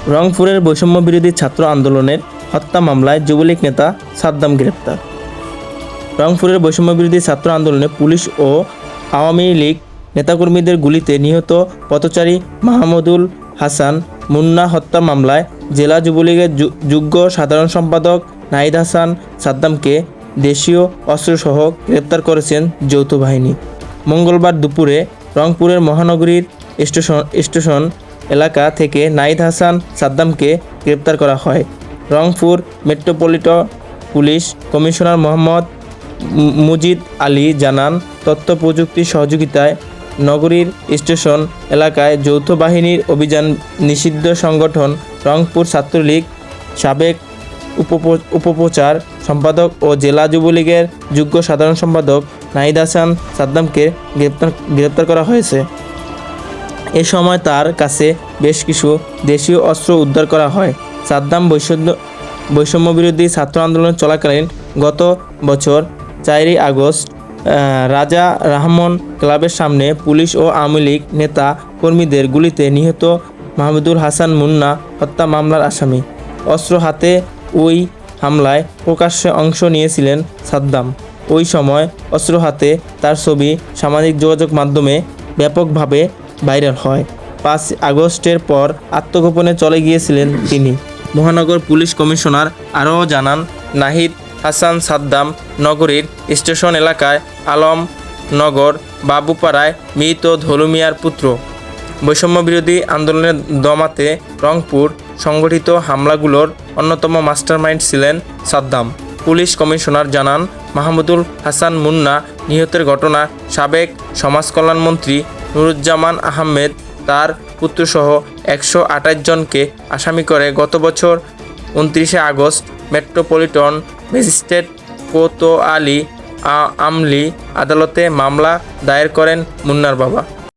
রংপুরের বৈষম্য বিরোধী ছাত্র আন্দোলনের হত্যা মামলায় যুবলীগ নেতা সাদ্দাম গ্রেপ্তার। রংপুরের বৈষম্য বিরোধী ছাত্র আন্দোলনে পুলিশ ও আওয়ামী লীগ নেতাকর্মীদের গুলিতে নিহত পথচারী মাহমুদুল হাসান মুন্না হত্যা মামলায় জেলা যুবলীগের যুগ্ম সাধারণ সম্পাদক নাহিদ হাসান সাদ্দামকে দেশীয় অস্ত্রসহ গ্রেপ্তার করেছেন যৌথ বাহিনী। মঙ্গলবার দুপুরে রংপুরের মহানগরীর স্টেশন এলাকা থেকে নাহিদ হাসান সাদ্দামকে গ্রেপ্তার করা হয়। Rangpur metropolitan police commissioner Mohammad Mujid Ali জানান, তথ্য প্রযুক্তির সহযোগিতায় নগরীর স্টেশন এলাকায় যৌথ বাহিনীর অভিযান নিষিদ্ধ সংগঠন রংপুর ছাত্রলীগ সাবেক উপপ্রচার সম্পাদক ও জেলা যুবলীগের যুগ্ম সাধারণ সম্পাদক নাহিদ হাসান সাদ্দামকে গ্রেপ্তার করা হয়েছে। এ সময় তার কাছে বেশ কিছু দেশীয় অস্ত্র উদ্ধার করা হয়। সাদ্দাম বৈষম্য বিরোধী ছাত্র আন্দোলন চলাকালীন গত বছর 4 আগস্ট রাজা রাহমন ক্লাবের সামনে পুলিশ ও আওয়ামী লীগ নেতা কর্মীদের গুলিতে নিহত মাহমুদুল হাসান মুন্না হত্যা মামলার আসামি। অস্ত্র হাতে ওই হামলায় প্রকাশ্যে অংশ নিয়েছিলেন সাদ্দাম। ওই সময় অস্ত্র হাতে তার ছবি সামাজিক যোগাযোগ মাধ্যমে ব্যাপকভাবে ভাইরাল হয়। 5 আগস্টের পর আত্মগোপনে চলে গিয়েছিলেন তিনি। মহানগর পুলিশ কমিশনার আরও জানান, নাহিদ হাসান সাদ্দাম নগরীর স্টেশন এলাকায় আলমনগর বাবুপাড়ায় মৃত ধলু মিয়ার পুত্র। বৈষম্য বিরোধী আন্দোলনের দমাতে রংপুর সংগঠিত হামলাগুলোর অন্যতম মাস্টারমাইন্ড ছিলেন সাদ্দাম। পুলিশ কমিশনার জানান, মাহমুদুল হাসান মুন্না নিহতের ঘটনা সাবেক সমাজকল্যাণমন্ত্রী নুরুজ্জামান আহমেদ তার পুত্রসহ 128 জনকে আসামি করে গত বছর 29 আগস্ট মেট্রোপলিটন ম্যাজিস্ট্রেট কোতোয়ালি আমলি আদালতে মামলা দায়ের করেন মুন্নার বাবা।